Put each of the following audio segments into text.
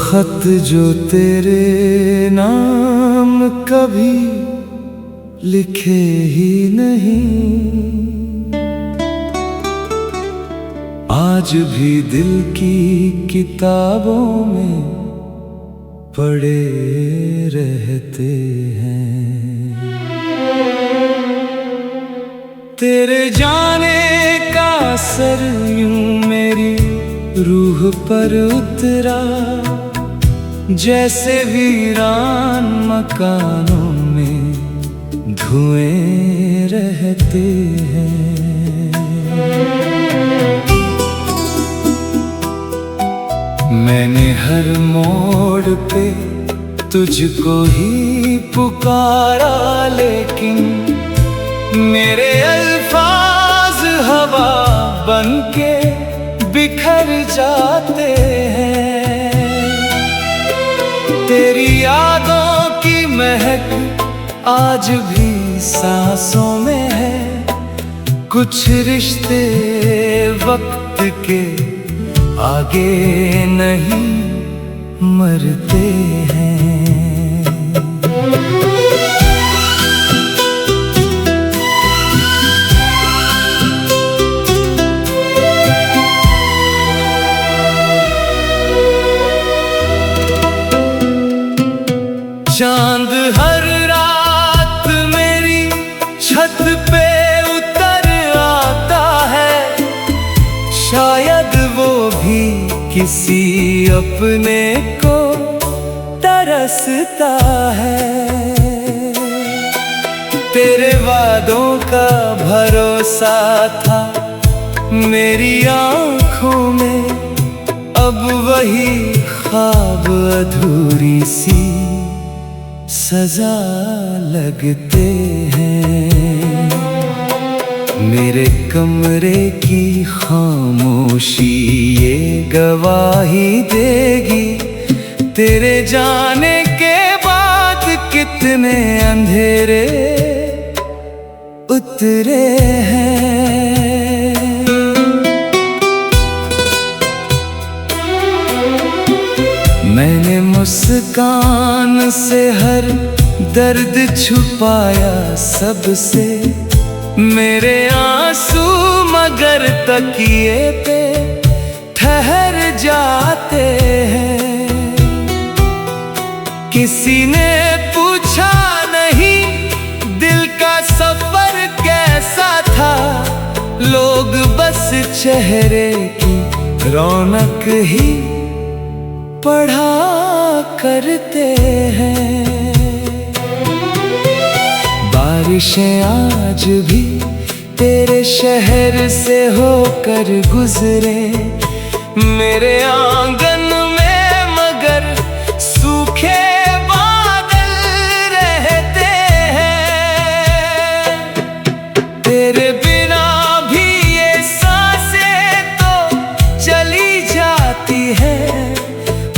खत जो तेरे नाम कभी लिखे ही नहीं, आज भी दिल की किताबों में पढ़े रहते हैं। तेरे जाने का असर यूं मेरी रूह पर उतरा, जैसे वीरान मकानों में धुएं रहते हैं। मैंने हर मोड़ पे तुझको ही पुकारा, लेकिन मेरे अल्फाज हवा बनके बिखर जाते हैं। तेरी यादों की महक आज भी सांसों में है, कुछ रिश्ते वक्त के आगे नहीं मरते हैं। चांद हर रात मेरी छत पे उतर आता है, शायद वो भी किसी अपने को तरसता है। तेरे वादों का भरोसा था मेरी आँखों में, अब वही ख्वाब अधूरी सी सजा लगते हैं। मेरे कमरे की खामोशी ये गवाही देगी, तेरे जाने के बाद कितने अंधेरे उतरे हैं। मैंने मुस्कान से हर दर्द छुपाया सबसे, मेरे आंसू मगर तकिए पे ठहर जाते हैं। किसी ने पूछा नहीं दिल का सफर कैसा था, लोग बस चेहरे की रौनक ही पढ़ा करते हैं। बारिशें आज भी तेरे शहर से होकर गुजरे, मेरे आंगन में मगर सूखे बादल रहते हैं। तेरे बिना भी ये सांसें तो चली जाती है,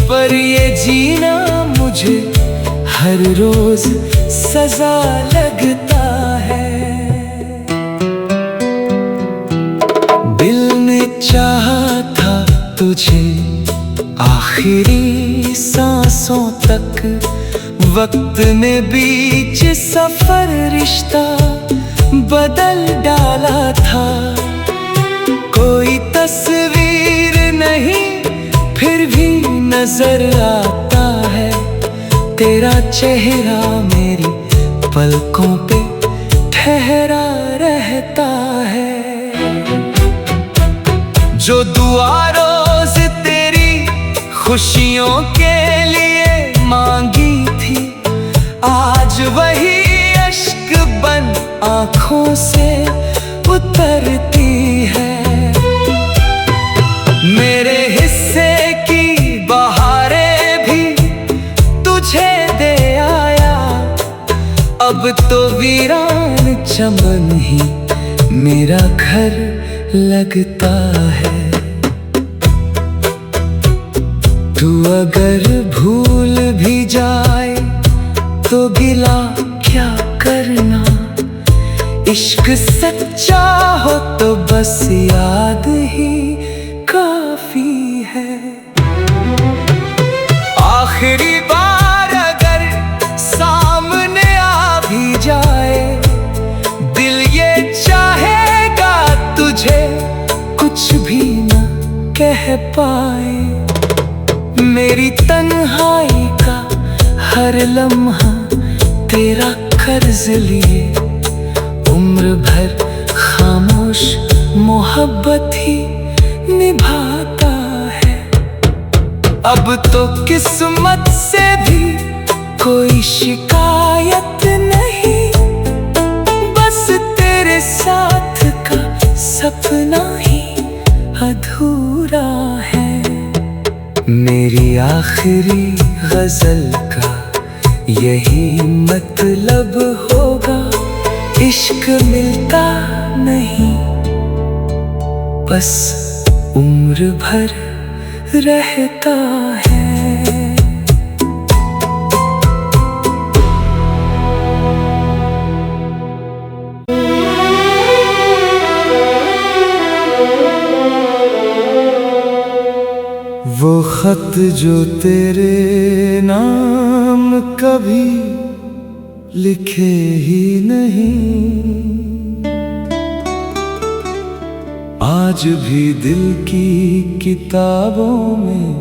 पर ये जीना मुझे हर रोज सजा लगता है। दिल ने चाहा था तुझे आखिरी सांसों तक, वक्त ने बीच सफर रिश्ता बदल डाला था। कोई तस्वीर नहीं फिर भी नजर आता है, तेरा चेहरा मेरी पलकों पे ठहरा रहता है। जो दुआ रोज तेरी खुशियों के लिए मांगी थी, आज वही अश्क बन आँखों से उतरती है। मेरे हिस्से की बहारें भी तुझे दे आया, अब तो वीरान चमन ही मेरा घर लगता है। तू अगर भूल भी जाए तो गिला क्या करना, इश्क सच्चा हो तो बस याद ही काफी है। पाए। मेरी तन्हाई का हर लम्हा तेरा कर्ज लिए, उम्र भर खामोश मोहब्बत ही निभाता है। अब तो किस्मत से भी कोई शिकायत नहीं, बस तेरे साथ का सपना ही अधूरा है। मेरी आखिरी गजल का यही मतलब होगा, इश्क मिलता नहीं, बस उम्र भर रहता है। वो खत जो तेरे नाम कभी लिखे ही नहीं, आज भी दिल की किताबों में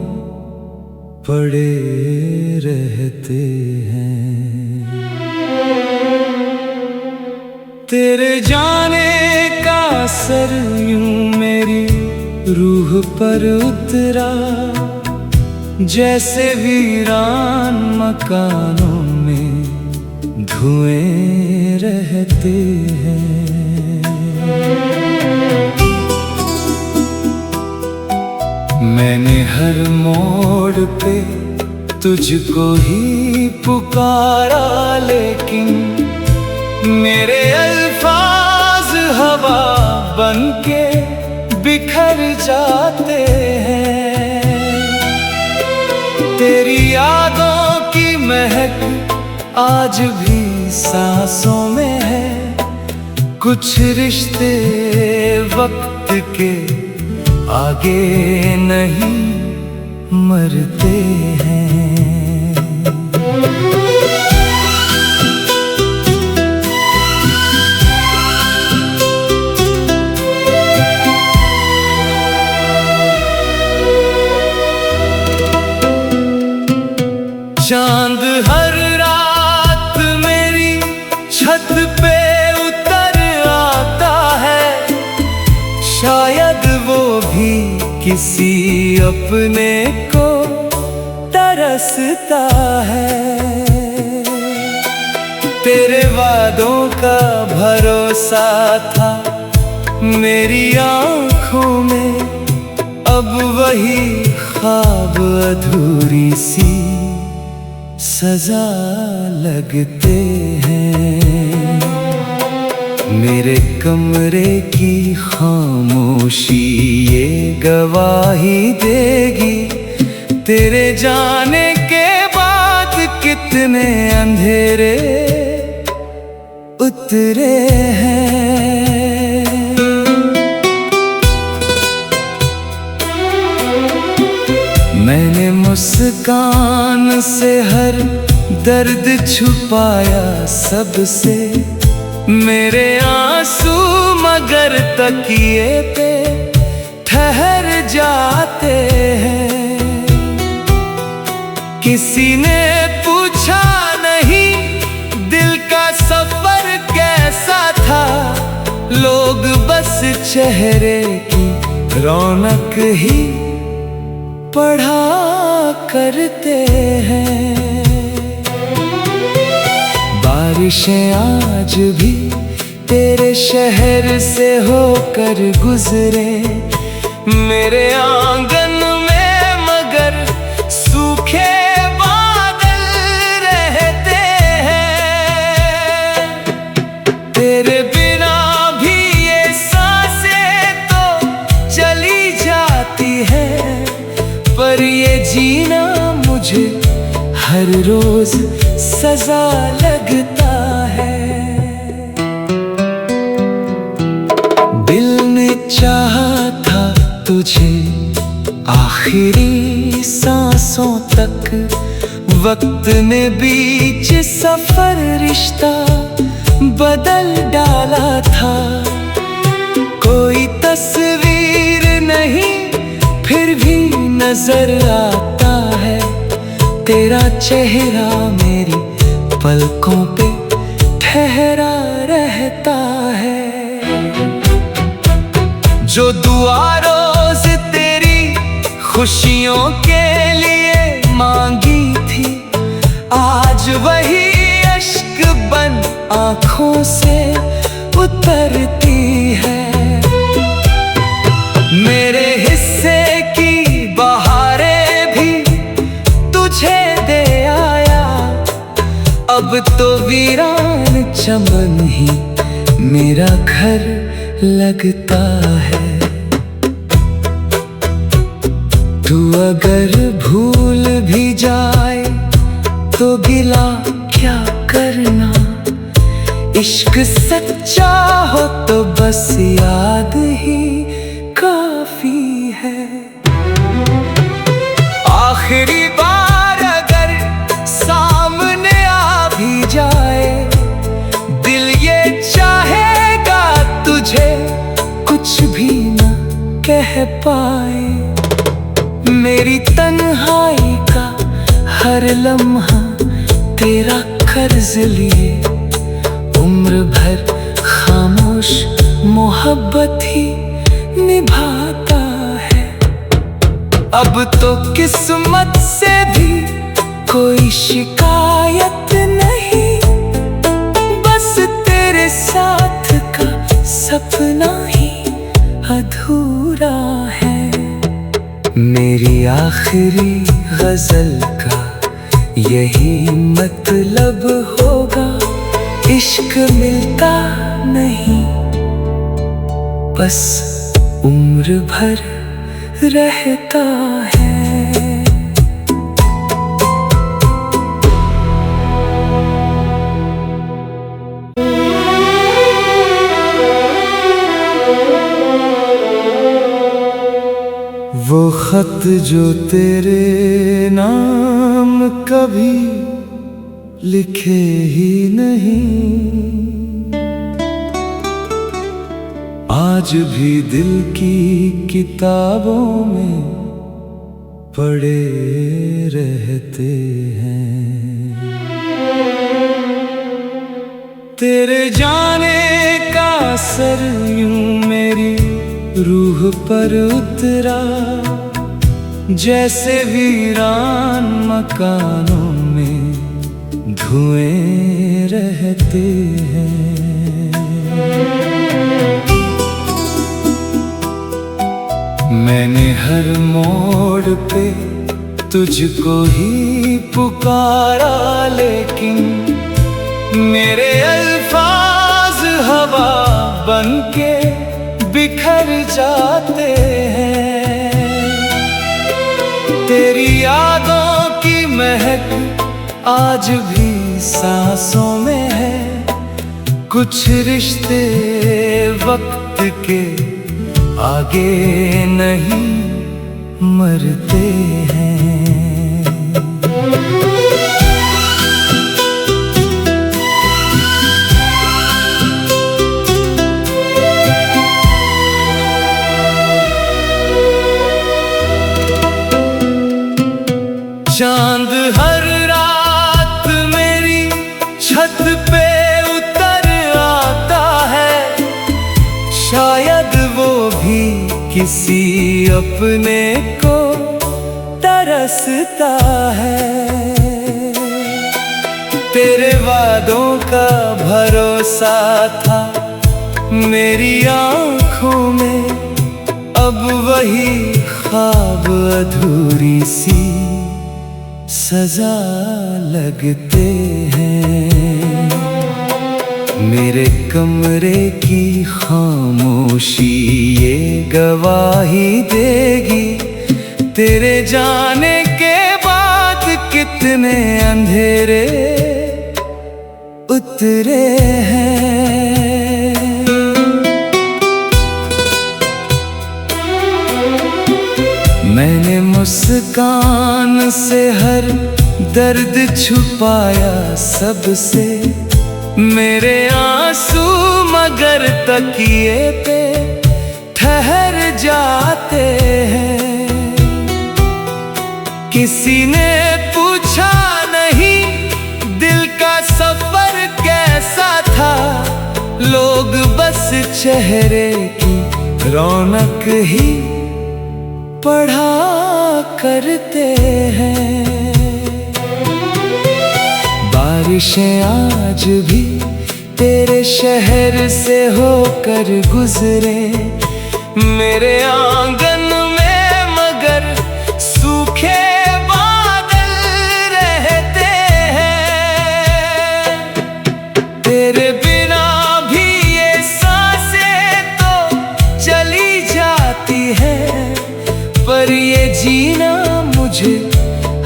पढ़े रहते हैं। तेरे जाने का असर यूं मेरी रूह पर उतरा, जैसे वीरान मकानों में धुएं रहते हैं। मैंने हर मोड़ पे तुझको ही पुकारा, लेकिन मेरे अल्फाज हवा बनके बिखर जाते हैं। तेरी यादों की महक आज भी सांसों में है, कुछ रिश्ते वक्त के आगे नहीं मरते हैं। चांद हर रात मेरी छत पे उतर आता है, शायद वो भी किसी अपने को तरसता है। तेरे वादों का भरोसा था मेरी आँखों में, अब वही ख्वाब अधूरी सी सजा लगते हैं। मेरे कमरे की खामोशी ये गवाही देगी, तेरे जाने के बाद कितने अंधेरे उतरे हैं। मैंने मुस्कान से हर दर्द छुपाया सबसे, मेरे आंसू मगर तकिए पे ठहर जाते हैं। किसी ने पूछा नहीं दिल का सफर कैसा था, लोग बस चेहरे की रौनक ही पढ़ा करते हैं। बारिशें आज भी तेरे शहर से होकर गुजरे, मेरे आंगन में मगर सूखे बादल रहते हैं। तेरे बिना भी ये सांसें तो चली जाती है, पर ये जीना मुझे हर रोज सजा लगता है। दिल ने चाहा था तुझे आखिरी सांसों तक, वक्त ने बीच सफर रिश्ता बदल डाला था। कोई तस्वीर नहीं फिर भी नजर आता है, तेरा चेहरा मेरी पलकों पे ठहरा रहता है। जो दुआ रोज तेरी खुशियों के लिए मांगी थी, आज वही अश्क बन आँखों से उतरती है। मेरे हिस्से की बहारें भी तुझे दे आया, अब तो वीरान चमन ही मेरा घर लगता है। तू अगर भूल भी जाए तो गिला क्या करना, इश्क सच्चा हो तो बस याद ही काफी है। आखिरी बार अगर सामने आ भी जाए, दिल ये चाहेगा तुझे कुछ भी न कह पाए। मेरी तन्हाई का हर लम्हा तेरा कर्ज लिए, उम्र भर खामोश मोहब्बत ही निभाता है। अब तो किस्मत से भी कोई शिकायत नहीं, बस तेरे साथ का सपना ही अधूरा है। मेरी आखिरी गजल का यही मतलब होगा, इश्क मिलता नहीं, बस उम्र भर रहता है। वो खत जो तेरे नाम कभी लिखे ही नहीं, आज भी दिल की किताबों में पढ़े रहते हैं। तेरे जाने का असर यूं मेरी रूह पर उतरा, जैसे वीरान मकानों में धुएं रहते हैं। मैंने हर मोड़ पे तुझको ही पुकारा, लेकिन मेरे अल्फाज हवा बनके बिखर जाते हैं। तेरी यादों की महक आज भी सांसों में है, कुछ रिश्ते वक्त के आगे नहीं मरते हैं। चांद हर रात मेरी छत पे उतर आता है, शायद वो भी किसी अपने को तरसता है। तेरे वादों का भरोसा था मेरी आँखों में, अब वही ख्वाब अधूरी सी सजा लगते हैं। मेरे कमरे की खामोशी ये गवाही देगी, तेरे जाने के बाद कितने अंधेरे उतरे हैं। मैंने मुस्कान से हर दर्द छुपाया सबसे, मेरे आंसू मगर तकिए पे ठहर जाते हैं। किसी ने पूछा नहीं दिल का सफर कैसा था, लोग बस चेहरे की रौनक ही पढ़ा करते हैं। बारिशें आज भी तेरे शहर से होकर गुजरे मेरे आंगन में, मगर सूखे बादल रहते हैं। तेरे बिना भी ये सांसें तो चली जाती है, पर ये जीना मुझे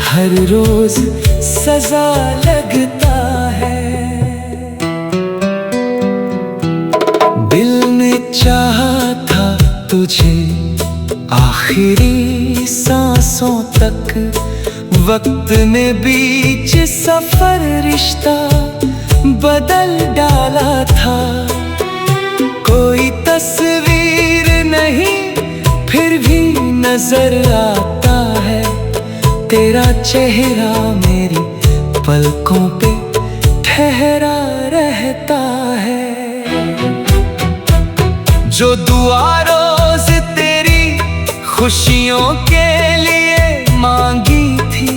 हर रोज सजा लगता है। दिल ने चाहा था तुझे आखिरी सांसों तक, वक्त ने बीच सफर रिश्ता बदल डाला था। कोई तस्वीर नहीं फिर भी नजर आता है, तेरा चेहरा मेरी पलकों पे ठहरा रहता है। जो दुआ रोज तेरी खुशियों के लिए मांगी थी,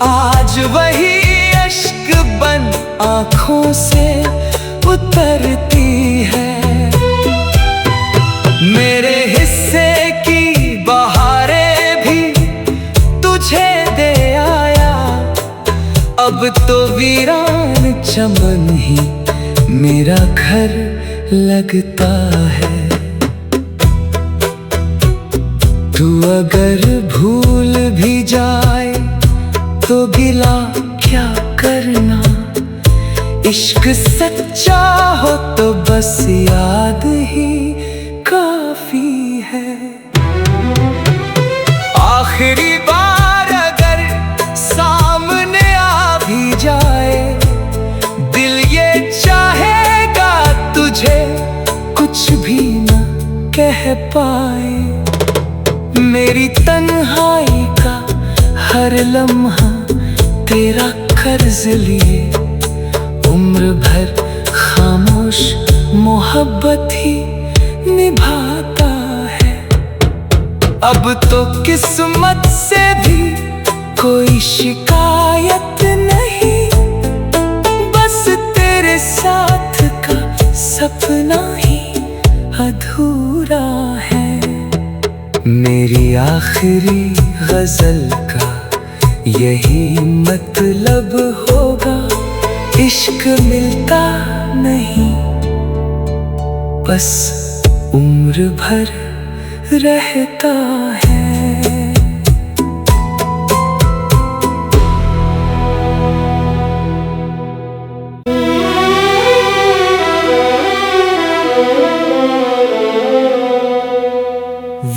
आज वही अश्क बन आँखों से उतरती है। मेरे हिस्से की बहारें भी तुझे दे आया, अब तो वीरान चमन ही मेरा घर लगता है। तू अगर भूल भी जाए तो गिला क्या करना, इश्क सच्चा हो तो बस याद ही काफी है। आखिरी बार अगर सामने आ भी जाए, दिल ये चाहेगा तुझे कुछ भी न कह पाए। मेरी तन्हाई का हर लम्हा तेरा कर्ज लिए, उम्र भर खामोश मोहब्बत ही निभाता है। अब तो किस्मत से भी कोई शिकायत नहीं, बस तेरे साथ का सपना ही अधूरा है। मेरी आखिरी गजल का यही मतलब होगा, इश्क मिलता नहीं बस उम्र भर रहता है।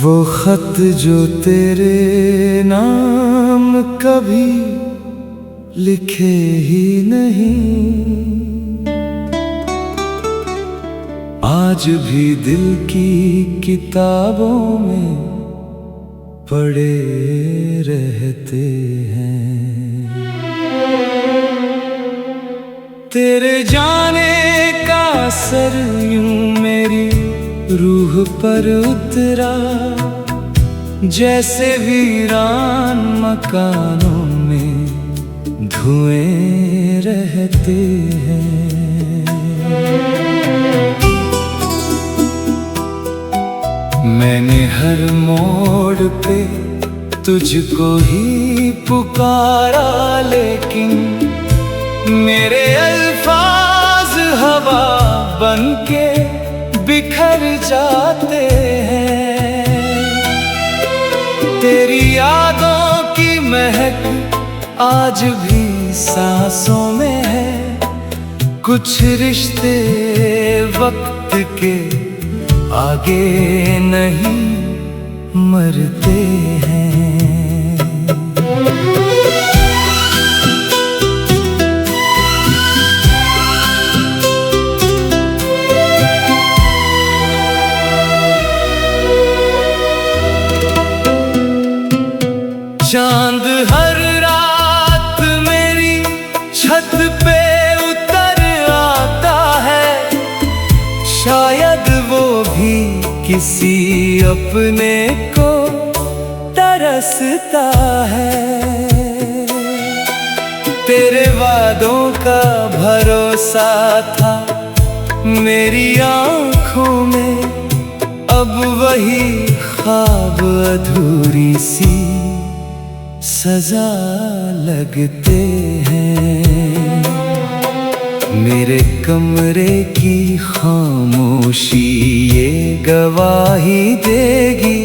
वो खत जो तेरे नाम कभी लिखे ही नहीं, आज भी दिल की किताबों में पढ़े रहते हैं। तेरे जाने का असर यूं मेरी रूह पर उतरा, जैसे वीरान मकानों में धुएं रहते हैं। मैंने हर मोड़ पे तुझको ही पुकारा, लेकिन मेरे अल्फाज हवा बनके बिखर जाते हैं। तेरी यादों की महक आज भी सांसों में है, कुछ रिश्ते वक्त के आगे नहीं मरते हैं। चांद हर किसी अपने को तरसता है। तेरे वादों का भरोसा था मेरी आँखों में, अब वही ख्वाब अधूरी सी सजा लगते हैं। मेरे कमरे की खामोशी ये गवाही देगी,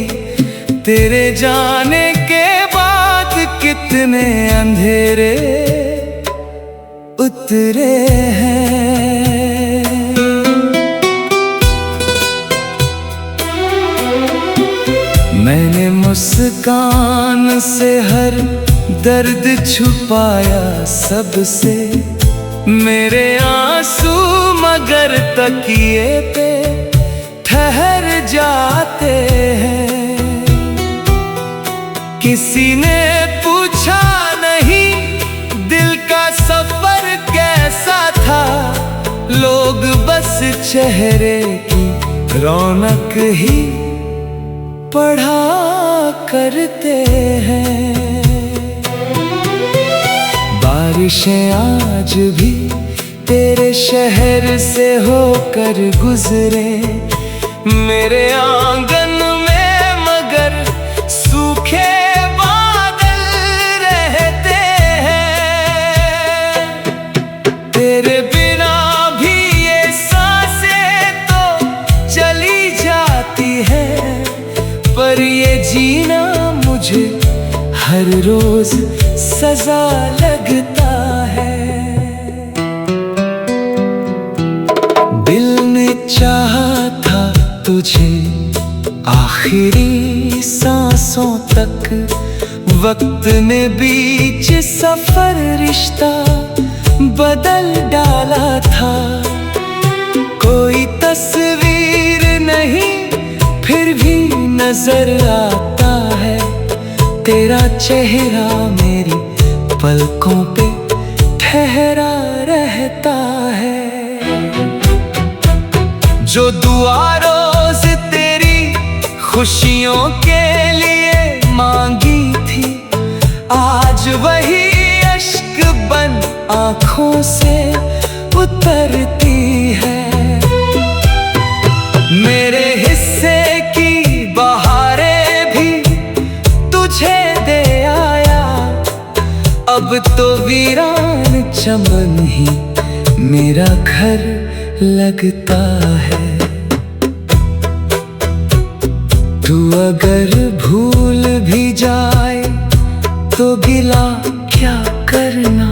तेरे जाने के बाद कितने अंधेरे उतरे हैं। मैंने मुस्कान से हर दर्द छुपाया सबसे, मेरे आंसू मगर तकिए पे ठहर जाते हैं। किसी ने पूछा नहीं दिल का सफर कैसा था, लोग बस चेहरे की रौनक ही पढ़ा करते हैं। बारिशें आज भी तेरे शहर से होकर गुजरे, मेरे आंगन में मगर सूखे बादल रहते हैं। तेरे बिना भी ये सांसें तो चली जाती है, पर ये जीना मुझे हर रोज सजा लगता है। दिल ने चाहा था तुझे आखिरी सांसों तक, वक्त ने बीच सफर रिश्ता बदल डाला था। कोई तस्वीर नहीं फिर भी नजर आता है, तेरा चेहरा मेरी पलकों पे ठहरा रहता है। जो दुआ रोज तेरी खुशियों के लिए मांगी थी, आज वही अश्क बन आँखों से उतरती है। मेरे हिस्से की बहारें भी तुझे दे आया, अब तो वीरान चमन ही मेरा घर लगता है। तू अगर भूल भी जाए तो गिला क्या करना,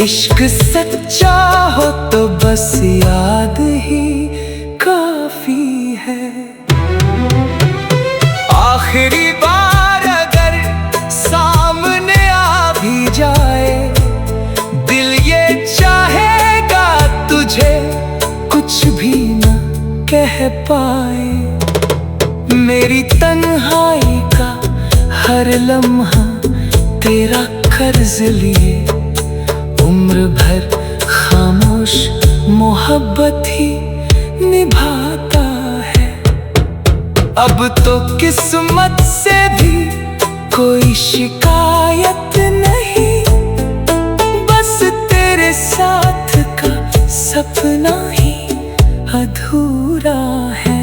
इश्क सच्चा हो तो बस याद ही काफी है। आखिरी बार अगर सामने आ भी जाए, दिल ये चाहेगा तुझे कुछ भी न कह पाए। मेरी तन्हाई का हर लम्हा तेरा कर्ज लिए, उम्र भर खामोश मोहब्बत ही निभाता है। अब तो किस्मत से भी कोई शिकायत नहीं, बस तेरे साथ का सपना ही अधूरा है।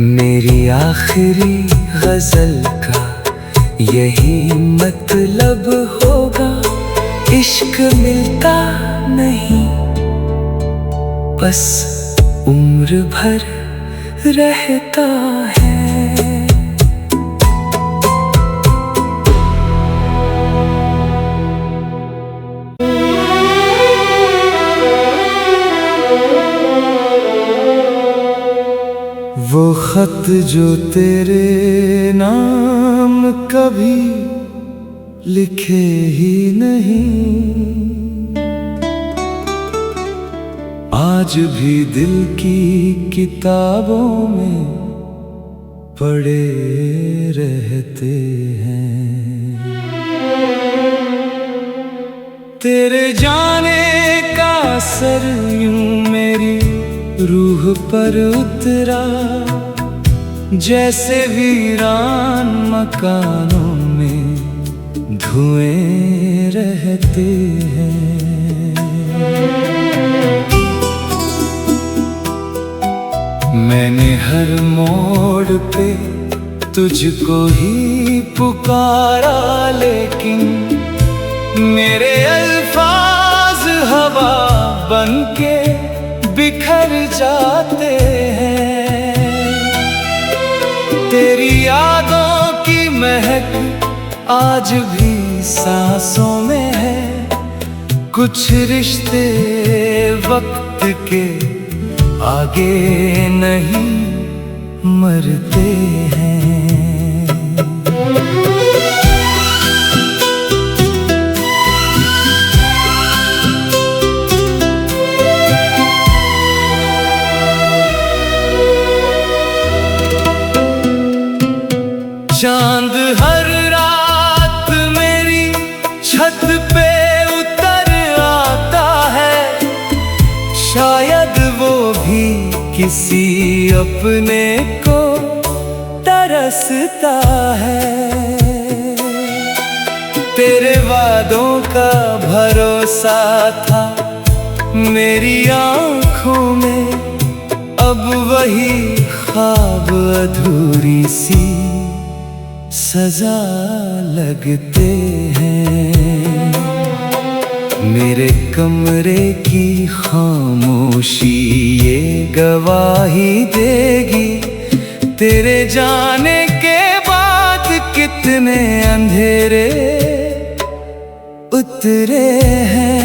मेरी आखिरी गजल का यही मतलब होगा, इश्क मिलता नहीं बस उम्र भर रहता है। वो खत जो तेरे नाम कभी लिखे ही नहीं, आज भी दिल की किताबों में पड़े रहते हैं। तेरे जाने का असर यूं मेरी रूह पर उतरा, जैसे वीरान मकानों में धुएं रहते हैं। मैंने हर मोड़ पे तुझको ही पुकारा, लेकिन मेरे अल्फाज हवा बनके बिखर जाते हैं। तेरी यादों की महक आज भी सांसों में है। कुछ रिश्ते वक्त के आगे नहीं मरते हैं। चांद हर रात मेरी छत पे उतर आता है, शायद वो भी किसी अपने को तरसता है। तेरे वादों का भरोसा था मेरी आँखों में, अब वही ख्वाब अधूरी सी सजा लगते हैं। मेरे कमरे की खामोशी ये गवाही देगी, तेरे जाने के बाद कितने अंधेरे उतरे हैं।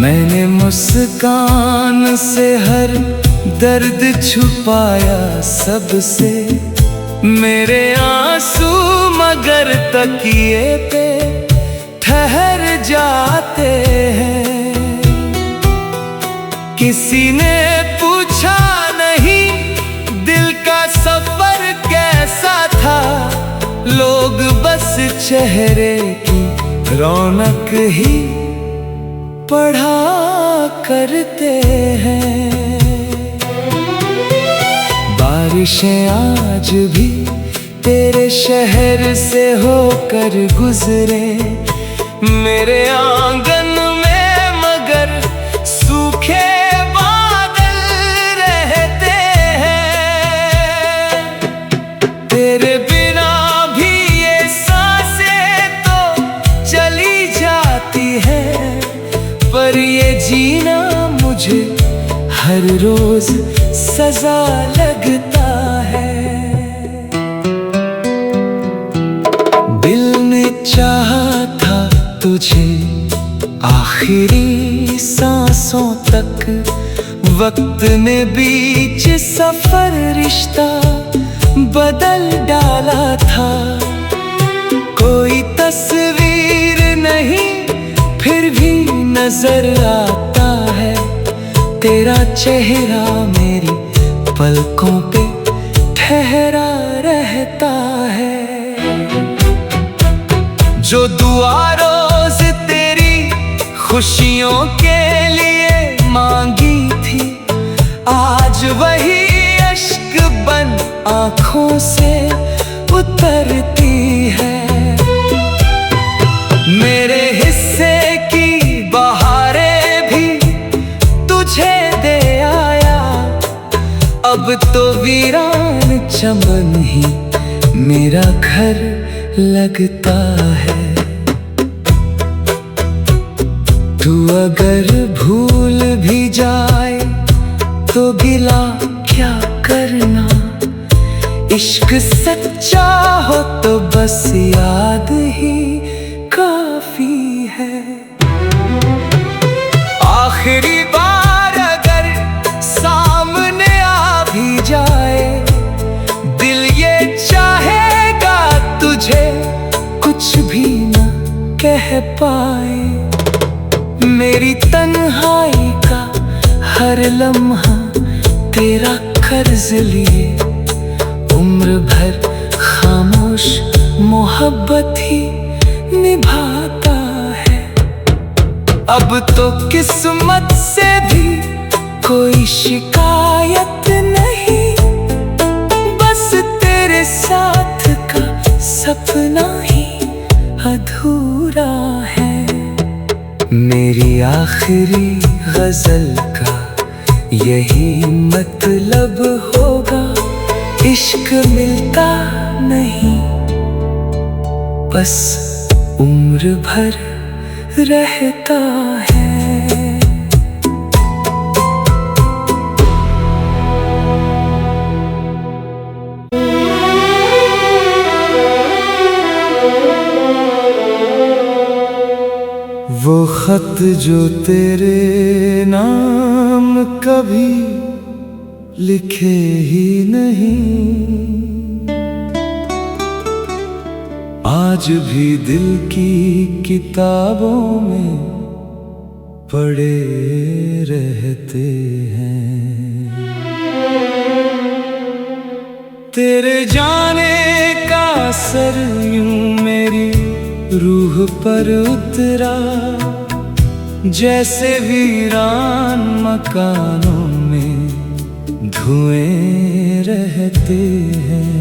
मैंने मुस्कान से हर दर्द छुपाया सबसे, मेरे आंसू मगर तकिए पे ठहर जाते हैं। किसी ने पूछा नहीं दिल का सफर कैसा था, लोग बस चेहरे की रौनक ही पढ़ा करते हैं। बारिशें आज भी तेरे शहर से होकर गुजरे, मेरे आंगन में मगर सूखे बादल रहते हैं। तेरे बिना भी ये सांसें तो चली जाती है, पर ये जीना मुझे हर रोज सजा लगता है। दिल ने चाहा था तुझे आखिरी सांसों तक, वक्त ने बीच सफर रिश्ता बदल डाला था। कोई तस्वीर नहीं फिर भी नजर आता है, तेरा चेहरा मेरी पलकों पे ठहरा रहता है। जो दुआ रोज तेरी खुशियों के लिए मांगी थी, आज वही अश्क बन आँखों से उतरती है। मेरे हिस्से की बहारें भी तुझे दे आया, अब तो वीरान चमन ही मेरा घर लगता है। तू अगर भूल भी जाए तो गिला क्या करना, इश्क सच्चा हो तो बस याद ही काफी है। आखिरी बार अगर सामने आ भी जाए, दिल ये चाहेगा तुझे कुछ भी न कह पाए। मेरी तन्हाई का हर लम्हा तेरा कर्ज लिए, उम्र भर खामोश मोहब्बत ही निभाता है। अब तो किस्मत से भी कोई शिकायत नहीं, बस तेरे साथ का सपना ही अधूरा है। मेरी आखिरी गजल का यही मतलब होगा, इश्क मिलता नहीं, बस उम्र भर रहता है। वो खत जो तेरे नाम कभी लिखे ही नहीं, आज भी दिल की किताबों में पढ़े रहते हैं। तेरे जाने का असर यूं मेरी रूह पर उतरा, जैसे वीरान मकानों में धुएं रहते हैं।